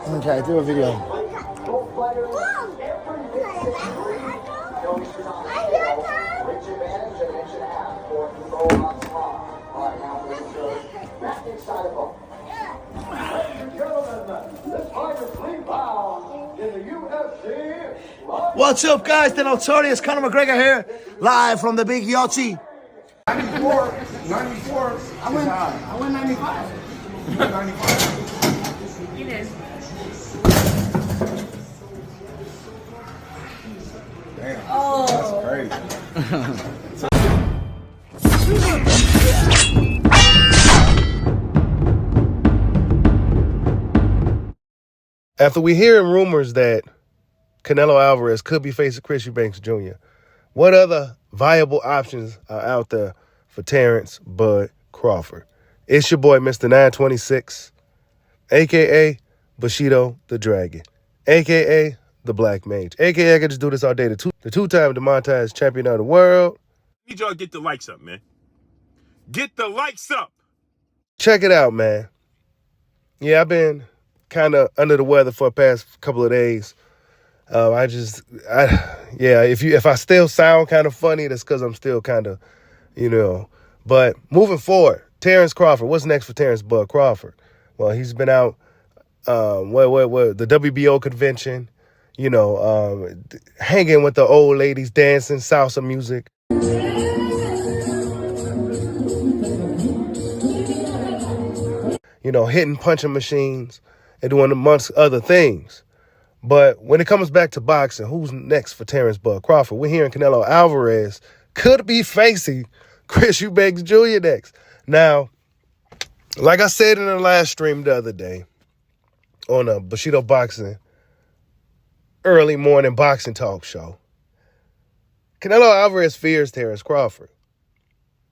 Okay, do a video. What's up, guys? The notorious Conor McGregor here, live from the Big Yachty. 94. I went 95. 95. Damn. Oh. That's crazy. After we hearing rumors that Canelo Alvarez could be facing Chris Eubanks Jr., what other viable options are out there for Terence Bud Crawford? It's your boy, Mr. 926, a.k.a. Bushido the Dragon, a.k.a. the Black Mage, a.k.a. I can just do this all day, the two-time demonetized champion of the world. Need y'all to get the likes up, man. Get the likes up. Check it out, man. Yeah, I've been kind of under the weather for the past couple of days. If I still sound kind of funny, that's because I'm still kind of, But moving forward, Terence Crawford. What's next for Terence Bud Crawford? Well, he's been out, the WBO convention, hanging with the old ladies, dancing salsa music. Hitting punching machines and doing amongst other things. But when it comes back to boxing, who's next for Terence Bud Crawford? We're hearing Canelo Alvarez could be facing Chris Eubanks Jr. next. Now, like I said in the last stream the other day on a Bushido Boxing early morning boxing talk show, Canelo Alvarez fears Terence Crawford.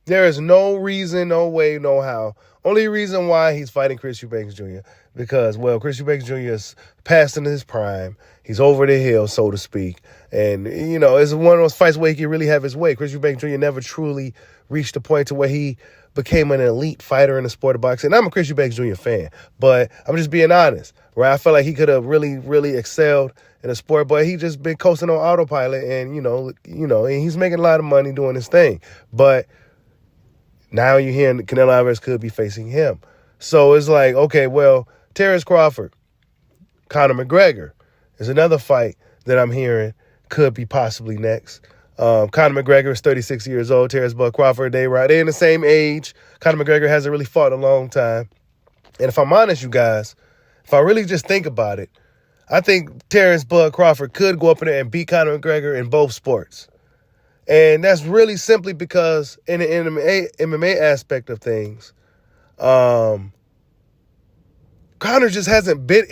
There is no reason, no way, no how. Only reason why he's fighting Chris Eubanks Jr. because, Chris Eubanks Jr. is past into his prime. He's over the hill, so to speak. And, it's one of those fights where he can really have his way. Chris Eubanks Jr. never truly reached the point to where he became an elite fighter in the sport of boxing. And I'm a Chris Eubanks Jr. fan, but I'm just being honest, right? I felt like he could have really, really excelled in the sport, but he just been coasting on autopilot and, and he's making a lot of money doing his thing. But now you're hearing Canelo Alvarez could be facing him. So it's like, okay, Terence Crawford, Conor McGregor is another fight that I'm hearing could be possibly next. Conor McGregor is 36 years old. Terence Bud Crawford, they're in the same age. Conor McGregor hasn't really fought in a long time. And if I'm honest, you guys, if I really just think about it, I think Terence Bud Crawford could go up in there and beat Conor McGregor in both sports. And that's really simply because in the MMA aspect of things, Conor just hasn't been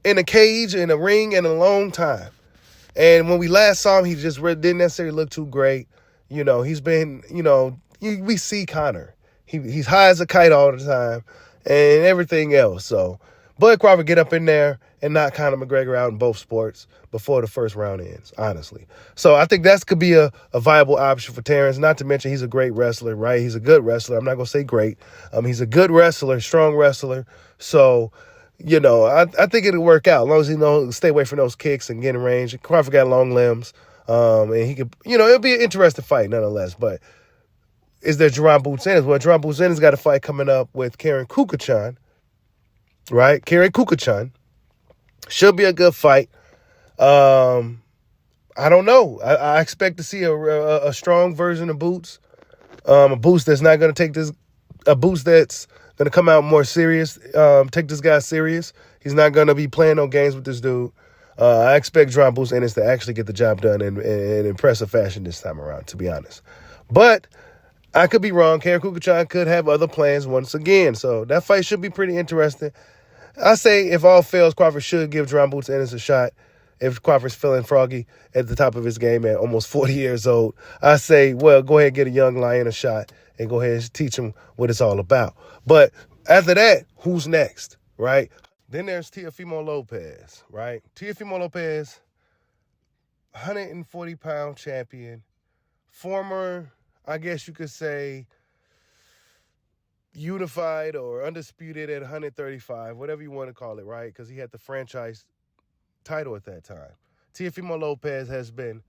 in a cage, in a ring in a long time. And when we last saw him, he just didn't necessarily look too great. He's been, we see Conor. He's high as a kite all the time and everything else. So Bud Crawford get up in there and knock Conor McGregor out in both sports before the first round ends, honestly. So I think that could be a viable option for Terence, not to mention he's a great wrestler, right? He's a good wrestler. I'm not going to say great. He's a good wrestler, strong wrestler. So, I think it'll work out as long as he stay away from those kicks and get in range. Crawford got long limbs, and he could, it'll be an interesting fight nonetheless. But is there Jaron Ennis? Well, Jaron Ennis got a fight coming up with Karen Kukachan, right? Karen Kukachan. Should be a good fight. I don't know. I expect to see a strong version of Boots. A Boots that's not going to take this. A Boots that's going to come out more serious. Take this guy serious. He's not going to be playing no games with this dude. I expect Jaron Ennis to actually get the job done in impressive fashion this time around, to be honest. But I could be wrong. Karen Kukachan could have other plans once again. So that fight should be pretty interesting. I say if all fails, Crawford should give Jaron Ennis a shot. If Crawford's feeling froggy at the top of his game at almost 40 years old, I say, go ahead and get a young lion a shot and go ahead and teach him what it's all about. But after that, who's next, right? Then there's Teofimo Lopez, right? Teofimo Lopez, 140-pound champion, former, I guess you could say, unified or undisputed at 135, whatever you want to call it, right? Because he had the franchise title at that time. Teofimo Lopez has been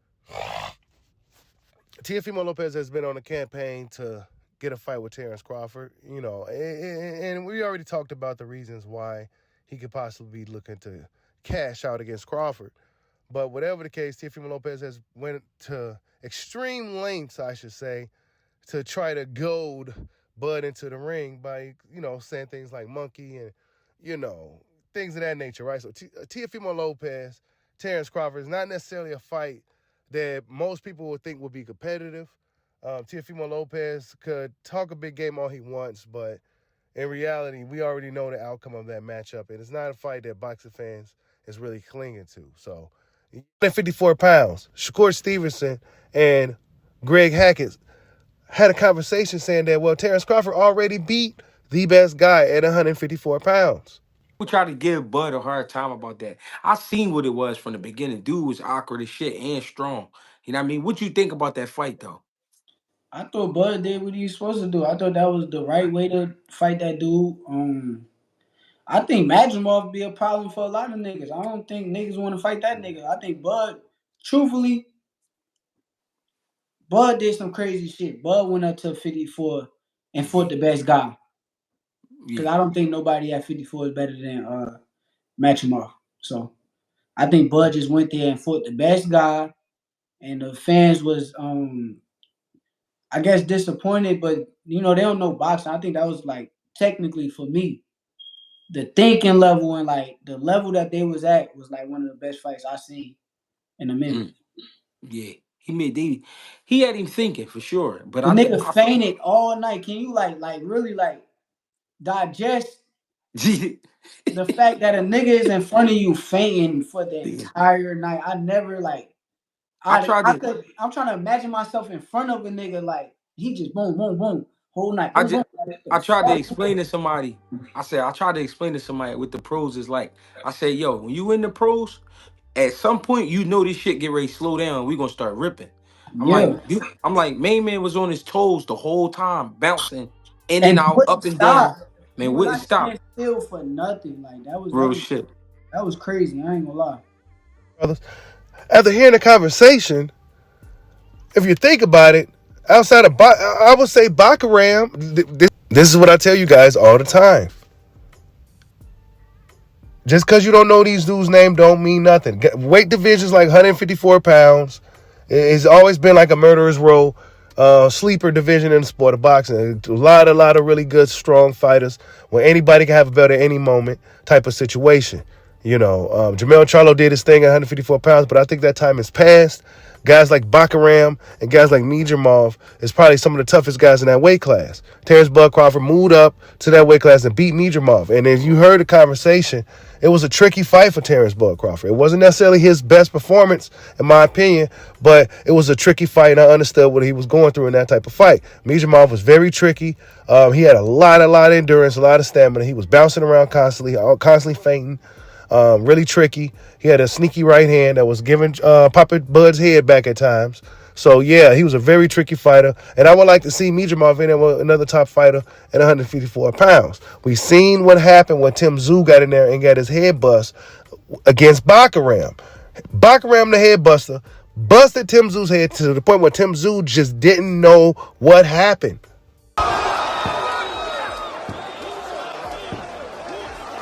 on a campaign to get a fight with Terence Crawford, you know, and we already talked about the reasons why he could possibly be looking to cash out against Crawford. But whatever the case, Teofimo Lopez has went to extreme lengths, I should say, to try to goad Bud into the ring by, you know, saying things like monkey and, you know, things of that nature, right? So Teofimo Lopez, Terence Crawford is not necessarily a fight that most people would think would be competitive. Teofimo Lopez could talk a big game all he wants, but in reality, we already know the outcome of that matchup, and it's not a fight that boxing fans is really clinging to. So, at 54 pounds, Shakur Stevenson and Greg Hackett had a conversation saying that, well, Terence Crawford already beat the best guy at 154 pounds. We try to give Bud a hard time about that. I seen what it was from the beginning. Dude was awkward as shit and strong. You know what I mean? What you think about that fight, though? I thought Bud did what he was supposed to do. I thought that was the right way to fight that dude. I think Madrimov be a problem for a lot of niggas. I don't think niggas want to fight that nigga. I think Bud, truthfully, Bud did some crazy shit. Bud went up to 54 and fought the best guy. Because I don't think nobody at 54 is better than Madrimov. So I think Bud just went there and fought the best guy. And the fans was I guess disappointed, but you know, they don't know boxing. I think that was like technically for me, the thinking level and like the level that they was at was like one of the best fights I seen in a minute. Yeah. He had him thinking for sure. But the nigga fainted all night. Can you like really like digest the fact that a nigga is in front of you fainting for the entire night? I never like I'm trying to imagine myself in front of a nigga like he just boom, boom, boom, whole night. I tried to explain to somebody. I tried to explain to somebody what the pros is like. I said, yo, when you in the pros, at some point you know this shit get ready to slow down. We gonna start ripping. I'm like, main man was on his toes the whole time, bouncing in and out, up and down. Man, wouldn't stop. Still for nothing. Like that was real shit. That was crazy. I ain't gonna lie. Brothers, after hearing the conversation, if you think about it, outside of I would say Bakaram, this is what I tell you guys all the time. Just because you don't know these dudes' name don't mean nothing. Weight divisions like 154 pounds. It's always been like a murderer's row, sleeper division in the sport of boxing. A lot of really good, strong fighters where anybody can have a belt at any moment type of situation. You know, Jermell Charlo did his thing at 154 pounds, but I think that time has passed. Guys like Bakaram and guys like Madrimov is probably some of the toughest guys in that weight class. Terence Bud Crawford moved up to that weight class and beat Madrimov. And if you heard the conversation, it was a tricky fight for Terence Bud Crawford. It wasn't necessarily his best performance, in my opinion, but it was a tricky fight, and I understood what he was going through in that type of fight. Madrimov was very tricky. He had a lot of endurance, a lot of stamina. He was bouncing around constantly fainting. Really tricky. He had a sneaky right hand that was giving popping Bud's head back at times. So yeah, he was a very tricky fighter, and I would like to see Madrimov in there with another top fighter at 154 pounds. We seen what happened when Tim Tszyu got in there and got his head bust against Bakaram. Bakaram, the head buster, busted Tim Tszyu's head to the point where Tim Tszyu just didn't know what happened.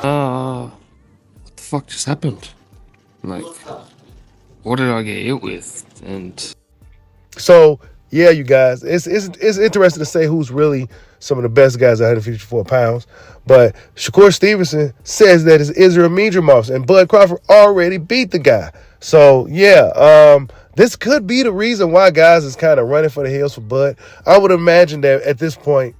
What the fuck just happened? Like, what did I get hit with? And so, yeah, you guys, it's interesting to say who's really some of the best guys at 154 pounds. But Shakur Stevenson says that it's Israil Madrimov, and Bud Crawford already beat the guy. So, yeah, this could be the reason why guys is kind of running for the hills for Bud. I would imagine that at this point,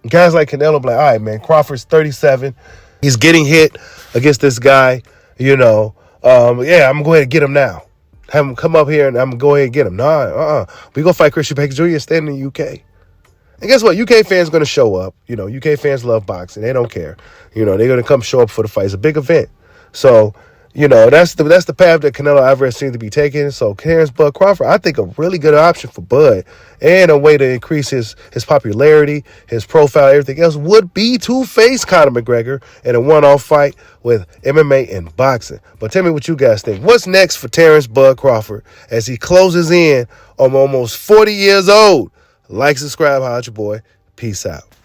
guys like Canelo be like, all right, man, Crawford's 37. He's getting hit against this guy, you know. Yeah, I'm going to go ahead and get him now. Have him come up here and I'm going to go ahead and get him. Nah, we going to fight Christian Banks Jr. standing in the UK. And guess what? UK fans going to show up. You know, UK fans love boxing. They don't care. You know, they're going to come show up for the fight. It's a big event. So, You know, that's the path that Canelo Alvarez seems to be taking. So Terence Bud Crawford, I think a really good option for Bud and a way to increase his popularity, his profile, everything else would be to face Conor McGregor in a one-off fight with MMA and boxing. But tell me what you guys think. What's next for Terence Bud Crawford as he closes in on almost 40 years old? Like, subscribe, holla at your boy. Peace out.